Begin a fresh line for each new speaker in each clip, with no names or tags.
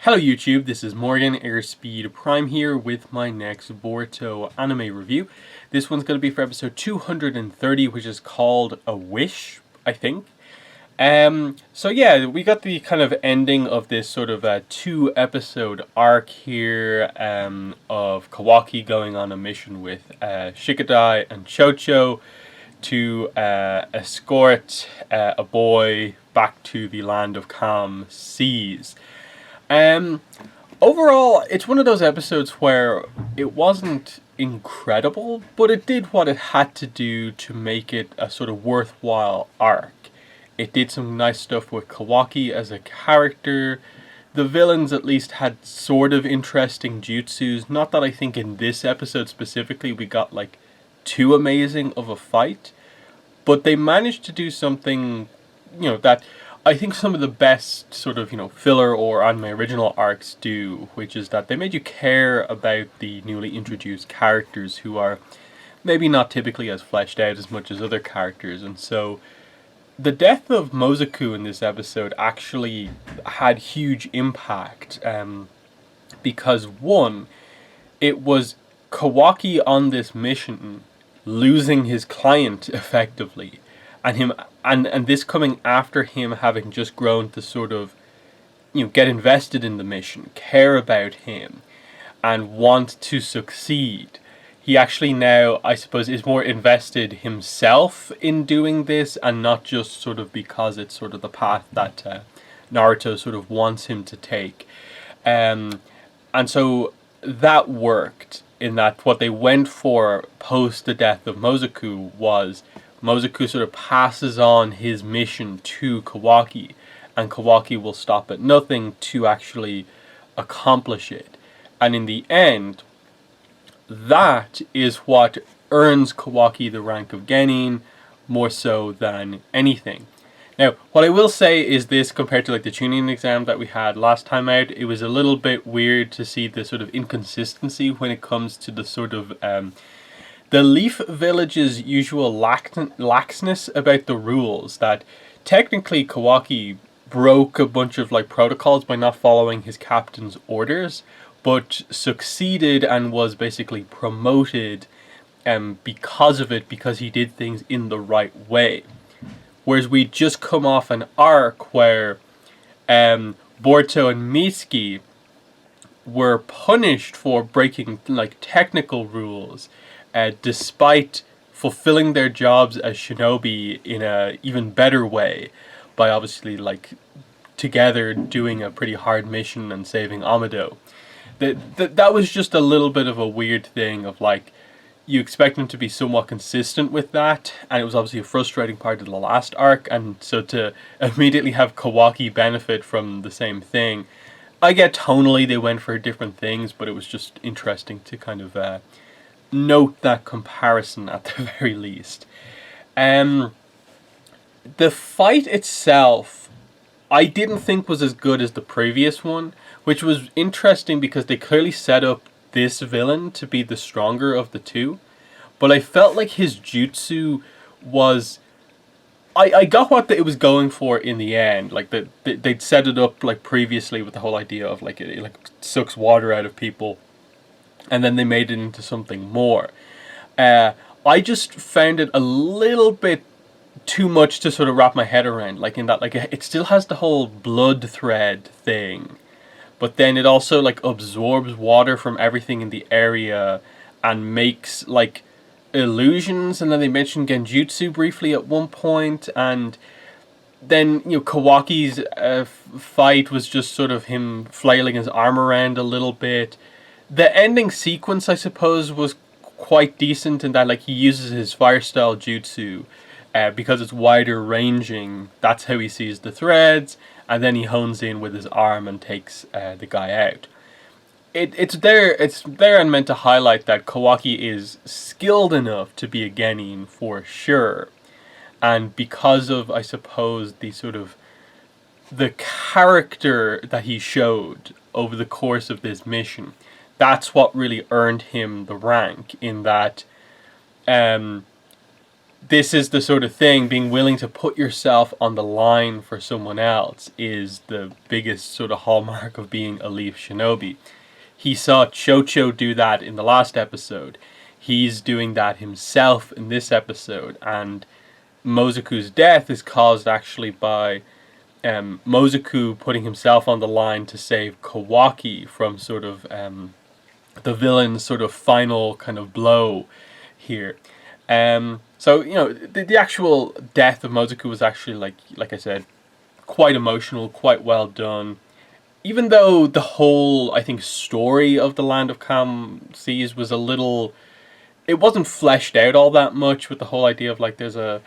Hello YouTube, this is Morgan, Airspeed Prime here with my next Boruto anime review. This one's going to be for episode 230, which is called A Wish, I think. So yeah, we got the kind of ending of this sort of 2-episode arc here of Kawaki going on a mission with Shikadai and Chocho to escort a boy back to the land of calm seas. Overall, it's one of those episodes where it wasn't incredible, but it did what it had to do to make it a sort of worthwhile arc. It did some nice stuff with Kawaki as a character. The villains at least had sort of interesting jutsus. Not that I think in this episode specifically we got like too amazing of a fight, but they managed to do something, that I think some of the best sort of, filler or anime original arcs do, which is that they made you care about the newly introduced characters who are maybe not typically as fleshed out as much as other characters. And so the death of Mozoku in this episode actually had huge impact, because one, it was Kawaki on this mission losing his client effectively, and him and this coming after him having just grown to sort of get invested in the mission, care about him, and want to succeed. He actually now, I suppose, is more invested himself in doing this, and not just sort of because it's sort of the path that Naruto sort of wants him to take. And so that worked in that what they went for post the death of Mozoku was Mozoku sort of passes on his mission to Kawaki, and Kawaki will stop at nothing to actually accomplish it. And in the end, that is what earns Kawaki the rank of Genin more so than anything. Now, what I will say is this, compared to like the tuning exam that we had last time out, it was a little bit weird to see the sort of inconsistency when it comes to the sort of the Leaf Village's usual laxness about the rules. That technically Kawaki broke a bunch of like protocols by not following his captain's orders, but succeeded and was basically promoted because of it, because he did things in the right way. Whereas we just come off an arc where Boruto and Mitsuki were punished for breaking like technical rules, despite fulfilling their jobs as shinobi in a even better way, by obviously like together doing a pretty hard mission and saving Amado. That was just a little bit of a weird thing of like, you expect them to be somewhat consistent with that, and it was obviously a frustrating part of the last arc, and so to immediately have Kawaki benefit from the same thing, I get tonally they went for different things, but it was just interesting to kind of note that comparison at the very least. The fight itself, I didn't think was as good as the previous one, which was interesting because they clearly set up this villain to be the stronger of the two. But I felt like his jutsu was... I got what it was going for in the end. Like they'd set it up like previously with the whole idea of like it like sucks water out of people, and then they made it into something more. I just found it a little bit too much to sort of wrap my head around. Like in that, like it still has the whole blood thread thing, but then it also like absorbs water from everything in the area and makes like illusions. And then they mentioned genjutsu briefly at one point, and then Kawaki's fight was just sort of him flailing his arm around a little bit. The ending sequence, I suppose, was quite decent in that like he uses his fire style jutsu because it's wider ranging. That's how he sees the threads, and then he hones in with his arm and takes the guy out. It's there and meant to highlight that Kawaki is skilled enough to be a genin for sure, and because of, I suppose, the sort of the character that he showed over the course of this mission, that's what really earned him the rank, in that this is the sort of thing, being willing to put yourself on the line for someone else is the biggest sort of hallmark of being a Leaf Shinobi. He saw Chocho do that in the last episode. He's doing that himself in this episode, and Mozoku's death is caused actually by Mozoku putting himself on the line to save Kawaki from sort of the villain's sort of final kind of blow here. So the actual death of Mozoku was actually like I said, quite emotional, quite well done. Even though the whole, I think, story of the Land of Calm Seas was a little, it wasn't fleshed out all that much, with the whole idea of like there's a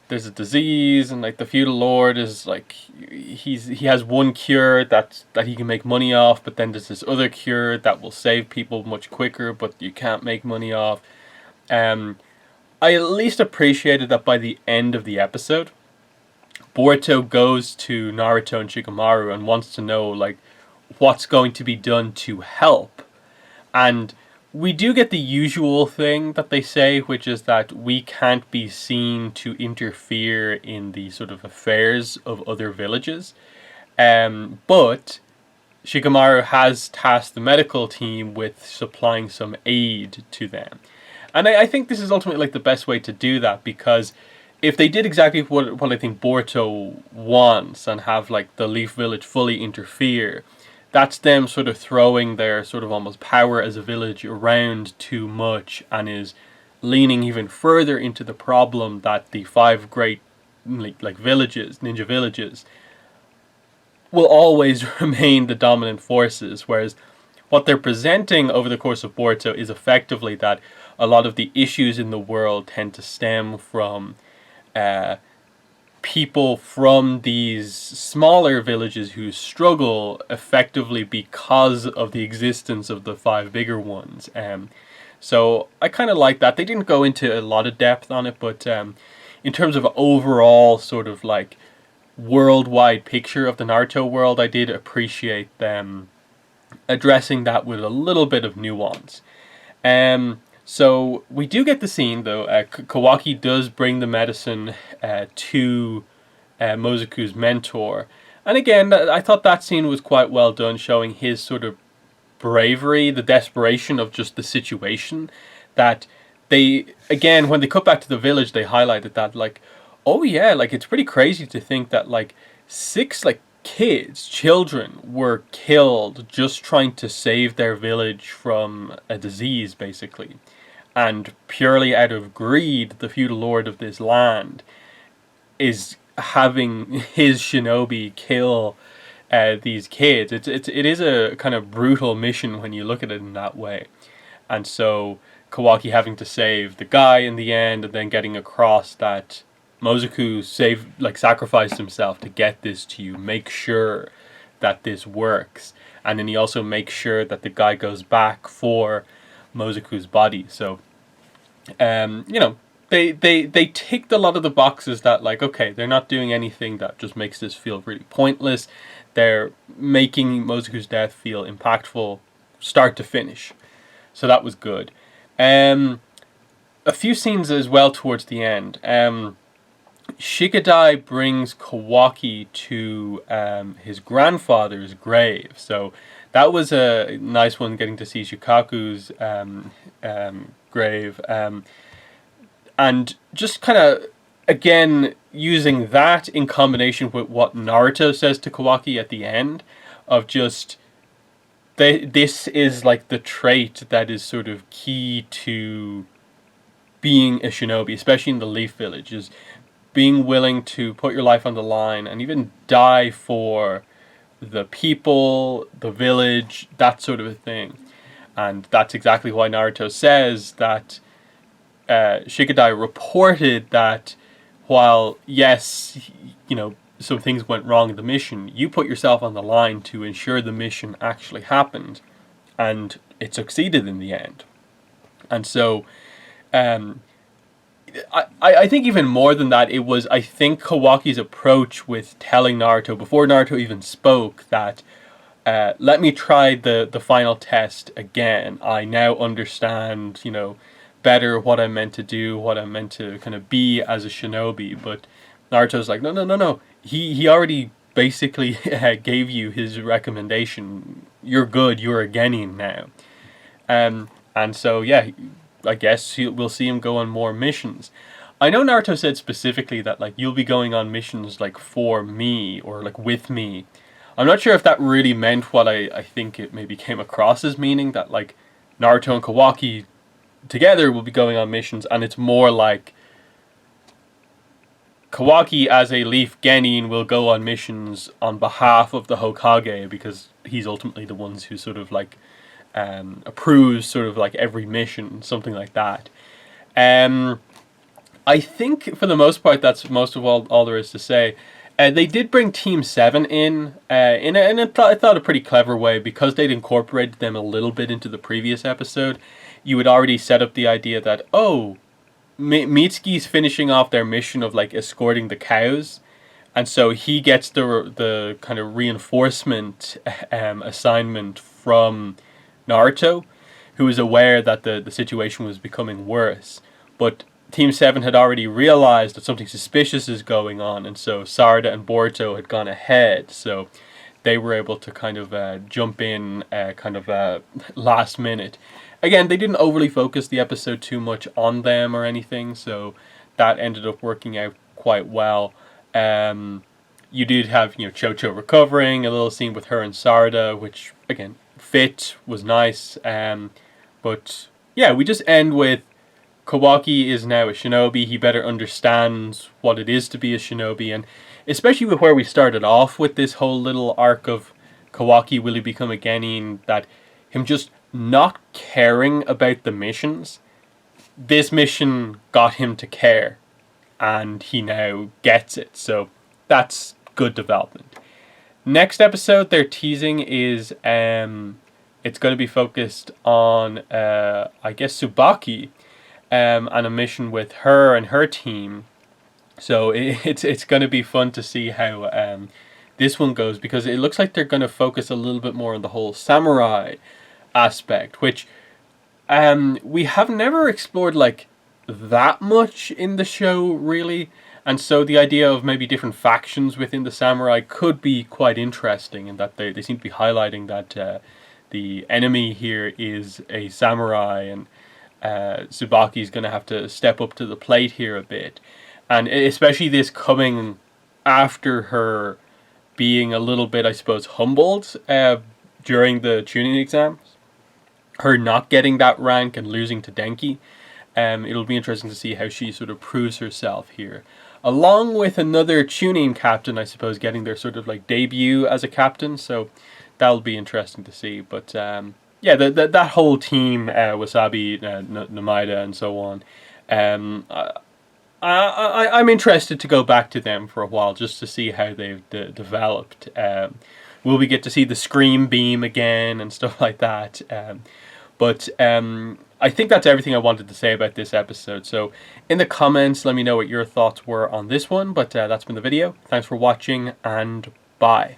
disease, and like the feudal lord is like he has one cure that he can make money off, but then there's this other cure that will save people much quicker, but you can't make money off. I at least appreciated that by the end of the episode, Boruto goes to Naruto and Shikamaru and wants to know like what's going to be done to help. And we do get the usual thing that they say, which is that we can't be seen to interfere in the sort of affairs of other villages. But Shikamaru has tasked the medical team with supplying some aid to them. And I think this is ultimately like the best way to do that, because if they did exactly what I think Boruto wants and have like the Leaf Village fully interfere, that's them sort of throwing their sort of almost power as a village around too much, and is leaning even further into the problem that the 5 great like villages, ninja villages, will always remain the dominant forces. Whereas what they're presenting over the course of Boruto is effectively that a lot of the issues in the world tend to stem from people from these smaller villages who struggle effectively because of the existence of the 5 bigger ones. So I kind of like that. They didn't go into a lot of depth on it, but in terms of overall sort of like worldwide picture of the Naruto world, I did appreciate them addressing that with a little bit of nuance. So we do get the scene though. Kawaki does bring the medicine to Mozoku's mentor, and again, I thought that scene was quite well done, showing his sort of bravery, the desperation of just the situation. That they, again, when they cut back to the village, they highlighted that like, oh yeah, like it's pretty crazy to think that like 6 like children were killed just trying to save their village from a disease, basically. And purely out of greed, the feudal lord of this land is having his shinobi kill these kids. It is a kind of brutal mission when you look at it in that way. And so Kawaki having to save the guy in the end, and then getting across that Mozoku sacrificed himself to get this to you, make sure that this works. And then he also makes sure that the guy goes back for Mozoku's body. So, they ticked a lot of the boxes that, like, okay, they're not doing anything that just makes this feel really pointless. They're making Mozoku's death feel impactful, start to finish. So that was good. A few scenes as well towards the end. Shikadai brings Kawaki to his grandfather's grave. So that was a nice one, getting to see Shikaku's grave. And just kind of, again, using that in combination with what Naruto says to Kawaki at the end, of just, this is like the trait that is sort of key to being a shinobi, especially in the Leaf Village, is being willing to put your life on the line and even die for the people, the village, that sort of a thing. And that's exactly why Naruto says that Shikadai reported that while, yes, some things went wrong in the mission, you put yourself on the line to ensure the mission actually happened, and it succeeded in the end. And so I think even more than that, it was, I think, Kawaki's approach with telling Naruto, before Naruto even spoke, that let me try the final test again. I now understand, better what I'm meant to do, what I'm meant to kind of be as a shinobi. But Naruto's like, no, no, no, no. He already basically gave you his recommendation. You're good. You're a genin now. And so yeah, I guess we'll see him go on more missions. I know Naruto said specifically that like you'll be going on missions like for me or like with me. I'm not sure if that really meant what I think it maybe came across as meaning, that like Naruto and Kawaki together will be going on missions, and it's more like Kawaki as a Leaf Genin will go on missions on behalf of the Hokage because he's ultimately the ones who sort of like approves sort of like every mission, something like that. I think for the most part that's most of all there is to say. They did bring Team 7 in I thought a pretty clever way, because they'd incorporated them a little bit into the previous episode. You would already set up the idea that, oh, Mitsuki's finishing off their mission of like escorting the cows, and so he gets the kind of reinforcement assignment from Naruto, who is aware that the situation was becoming worse. But Team 7 had already realized that something suspicious is going on, and so Sarada and Boruto had gone ahead, so they were able to kind of jump in last minute. Again, they didn't overly focus the episode too much on them or anything, so that ended up working out quite well. You did have, Chocho recovering, a little scene with her and Sarada, which, again, was nice. But, yeah, we just end with Kawaki is now a shinobi. He better understands what it is to be a shinobi, and especially with where we started off with this whole little arc of Kawaki, will he become a genin, that him just not caring about the missions, this mission got him to care, and he now gets it, so that's good development. Next episode they're teasing is it's going to be focused on I guess Tsubaki, and a mission with her and her team. So it's going to be fun to see how this one goes, because it looks like they're going to focus a little bit more on the whole samurai aspect, which we have never explored like that much in the show, really. And so the idea of maybe different factions within the samurai could be quite interesting, in that they seem to be highlighting that the enemy here is a samurai, and Tsubaki's going to have to step up to the plate here a bit. And especially this coming after her being a little bit, I suppose, humbled during the tuning exams. Her not getting that rank and losing to Denki. It'll be interesting to see how she sort of proves herself here. Along with another tuning captain, I suppose, getting their sort of like debut as a captain. So that'll be interesting to see. But yeah, that whole team, Wasabi, Namaida, and so on. I'm interested to go back to them for a while just to see how they've developed. Will we get to see the Scream Beam again and stuff like that? But I think that's everything I wanted to say about this episode. So in the comments, let me know what your thoughts were on this one. But that's been the video. Thanks for watching, and bye.